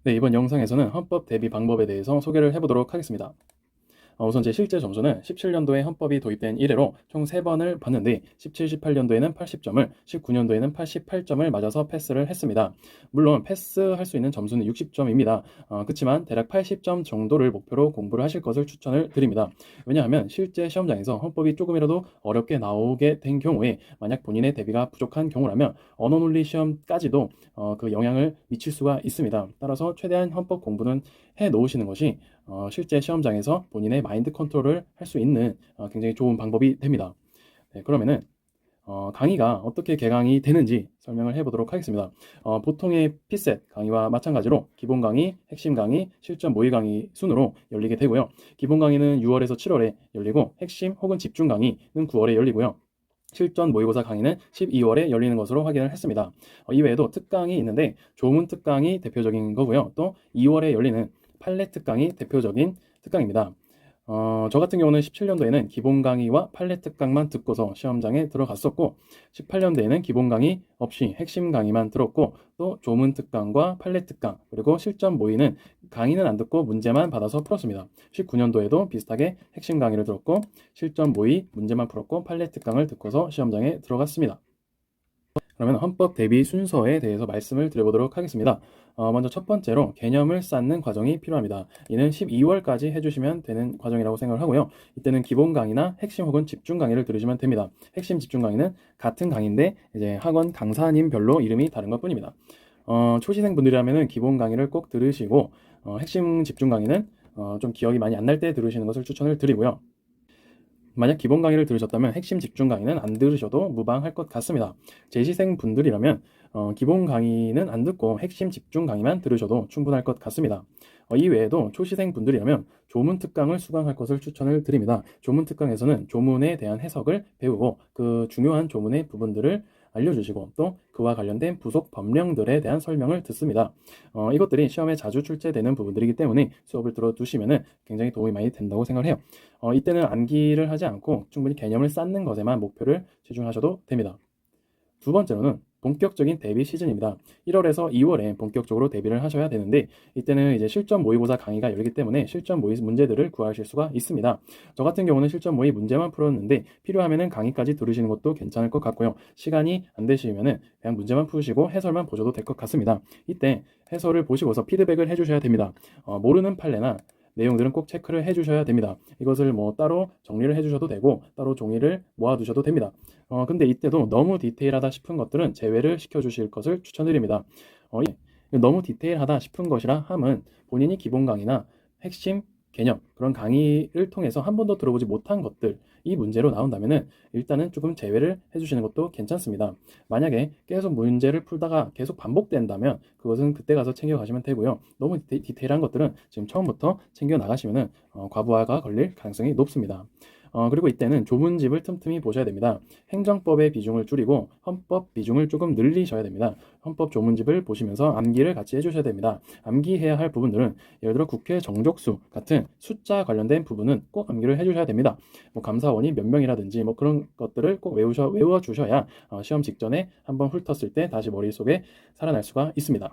네, 이번 영상에서는 헌법 대비 방법에 대해서 소개를 해보도록 하겠습니다. 우선 제 실제 점수는 17년도에 헌법이 도입된 이래로 총 3번을 봤는데 17, 18년도에는 80점을, 19년도에는 88점을 맞아서 패스를 했습니다. 물론 패스할 수 있는 점수는 60점입니다. 그렇지만 대략 80점 정도를 목표로 공부를 하실 것을 추천을 드립니다. 왜냐하면 실제 시험장에서 헌법이 조금이라도 어렵게 나오게 된 경우에 만약 본인의 대비가 부족한 경우라면 언어논리 시험까지도 그 영향을 미칠 수가 있습니다. 따라서 최대한 헌법 공부는 해 놓으시는 것이 실제 시험장에서 본인의 마인드 컨트롤을 할 수 있는 굉장히 좋은 방법이 됩니다. 네, 그러면은 강의가 어떻게 개강이 되는지 설명을 해보도록 하겠습니다. 보통의 피셋 강의와 마찬가지로 기본 강의, 핵심 강의, 실전 모의 강의 순으로 열리게 되고요. 기본 강의는 6월에서 7월에 열리고 핵심 혹은 집중 강의는 9월에 열리고요. 실전 모의고사 강의는 12월에 열리는 것으로 확인을 했습니다. 이외에도 특강이 있는데 조문 특강이 대표적인 거고요. 또 2월에 열리는 판례 특강이 대표적인 특강입니다. 저 같은 경우는 17년도에는 기본 강의와 판례 특강만 듣고서 시험장에 들어갔었고 18년도에는 기본 강의 없이 핵심 강의만 들었고 또 조문 특강과 판례 특강 그리고 실전 모의는 강의는 안 듣고 문제만 받아서 풀었습니다. 19년도에도 비슷하게 핵심 강의를 들었고 실전 모의 문제만 풀었고 판례 특강을 듣고서 시험장에 들어갔습니다. 그러면 헌법 대비 순서에 대해서 말씀을 드려보도록 하겠습니다. 먼저 첫 번째로 개념을 쌓는 과정이 필요합니다. 이는 12월까지 해주시면 되는 과정이라고 생각을 하고요. 이때는 기본 강의나 핵심 혹은 집중 강의를 들으시면 됩니다. 핵심 집중 강의는 같은 강의인데 이제 학원 강사님별로 이름이 다른 것 뿐입니다. 초시생 분들이라면 기본 강의를 꼭 들으시고 핵심 집중 강의는 좀 기억이 많이 안 날 때 들으시는 것을 추천을 드리고요. 만약 기본 강의를 들으셨다면 핵심 집중 강의는 안 들으셔도 무방할 것 같습니다. 재시생 분들이라면 기본 강의는 안 듣고 핵심 집중 강의만 들으셔도 충분할 것 같습니다. 이외에도 초시생 분들이라면 조문 특강을 수강할 것을 추천을 드립니다. 조문 특강에서는 조문에 대한 해석을 배우고 그 중요한 조문의 부분들을 알려주시고 또 그와 관련된 부속 법령들에 대한 설명을 듣습니다. 이것들이 시험에 자주 출제되는 부분들이기 때문에 수업을 들어두시면 굉장히 도움이 많이 된다고 생각을 해요. 이때는 암기를 하지 않고 충분히 개념을 쌓는 것에만 목표를 집중하셔도 됩니다. 두 번째로는 본격적인 대비 시즌입니다. 1월에서 2월에 본격적으로 대비를 하셔야 되는데 이때는 이제 실전 모의고사 강의가 열리기 때문에 실전 모의 문제들을 구하실 수가 있습니다. 저 같은 경우는 실전 모의 문제만 풀었는데 필요하면은 강의까지 들으시는 것도 괜찮을 것 같고요. 시간이 안 되시면은 그냥 문제만 푸시고 해설만 보셔도 될 것 같습니다. 이때 해설을 보시고서 피드백을 해주셔야 됩니다. 모르는 판례나 내용들은 꼭 체크를 해주셔야 됩니다. 이것을 뭐 따로 정리를 해주셔도 되고 따로 종이를 모아두셔도 됩니다. 근데 이때도 너무 디테일하다 싶은 것들은 제외를 시켜주실 것을 추천드립니다. 너무 디테일하다 싶은 것이라 함은 본인이 기본 강의나 핵심 개념 그런 강의를 통해서 한 번도 들어보지 못한 것들 이 문제로 나온다면은 일단은 조금 제외를 해주시는 것도 괜찮습니다. 만약에 계속 문제를 풀다가 계속 반복된다면 그것은 그때 가서 챙겨가시면 되고요. 너무 디테일한 것들은 지금 처음부터 챙겨 나가시면은 과부하가 걸릴 가능성이 높습니다. 그리고 이때는 조문집을 틈틈이 보셔야 됩니다. 행정법의 비중을 줄이고 헌법 비중을 조금 늘리셔야 됩니다. 헌법 조문집을 보시면서 암기를 같이 해주셔야 됩니다. 암기해야 할 부분들은 예를 들어 국회 정족수 같은 숫자 관련된 부분은 꼭 암기를 해주셔야 됩니다. 뭐 감사원이 몇 명이라든지 뭐 그런 것들을 꼭 외워 주셔야 시험 직전에 한번 훑었을 때 다시 머릿속에 살아날 수가 있습니다.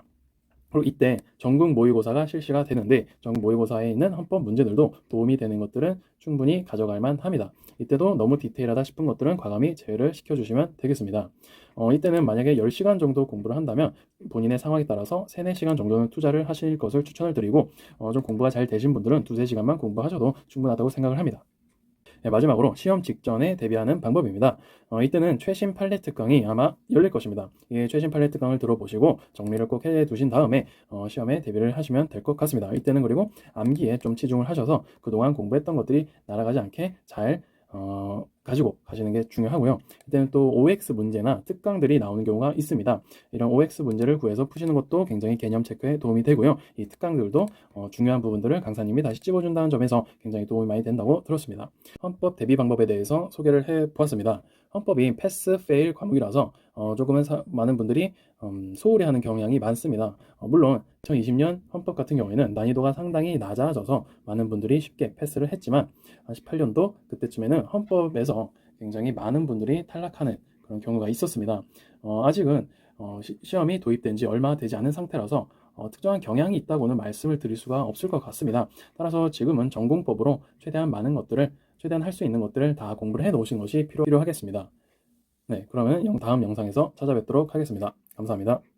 그리고 이때 전국 모의고사가 실시가 되는데 전국 모의고사에 있는 헌법 문제들도 도움이 되는 것들은 충분히 가져갈 만합니다. 이때도 너무 디테일하다 싶은 것들은 과감히 제외를 시켜주시면 되겠습니다. 이때는 만약에 10시간 정도 공부를 한다면 본인의 상황에 따라서 3, 4시간 정도는 투자를 하실 것을 추천을 드리고 좀 공부가 잘 되신 분들은 2, 3시간만 공부하셔도 충분하다고 생각을 합니다. 네, 마지막으로 시험 직전에 대비하는 방법입니다. 이때는 최신 판례 특강이 아마 열릴 것입니다. 이 최신 판례 특강을 들어보시고 정리를 꼭 해두신 다음에 시험에 대비를 하시면 될 것 같습니다. 이때는 그리고 암기에 좀 치중을 하셔서 그동안 공부했던 것들이 날아가지 않게 잘 가지고 가시는 게 중요하고요. 이때는 또 OX 문제나 특강들이 나오는 경우가 있습니다. 이런 OX 문제를 구해서 푸시는 것도 굉장히 개념 체크에 도움이 되고요. 이 특강들도 중요한 부분들을 강사님이 다시 찝어준다는 점에서 굉장히 도움이 많이 된다고 들었습니다. 헌법 대비 방법에 대해서 소개를 해보았습니다. 헌법이 패스, 페일 과목이라서 조금은 많은 분들이 소홀히 하는 경향이 많습니다. 물론 2020년 헌법 같은 경우에는 난이도가 상당히 낮아져서 많은 분들이 쉽게 패스를 했지만 18년도 그때쯤에는 헌법에서 굉장히 많은 분들이 탈락하는 그런 경우가 있었습니다. 아직은 시험이 도입된 지 얼마 되지 않은 상태라서 특정한 경향이 있다고는 말씀을 드릴 수가 없을 것 같습니다. 따라서 지금은 전공법으로 최대한 많은 것들을, 최대한 할 수 있는 것들을 다 공부를 해 놓으신 것이 필요하겠습니다. 네, 그러면 다음 영상에서 찾아뵙도록 하겠습니다. 감사합니다.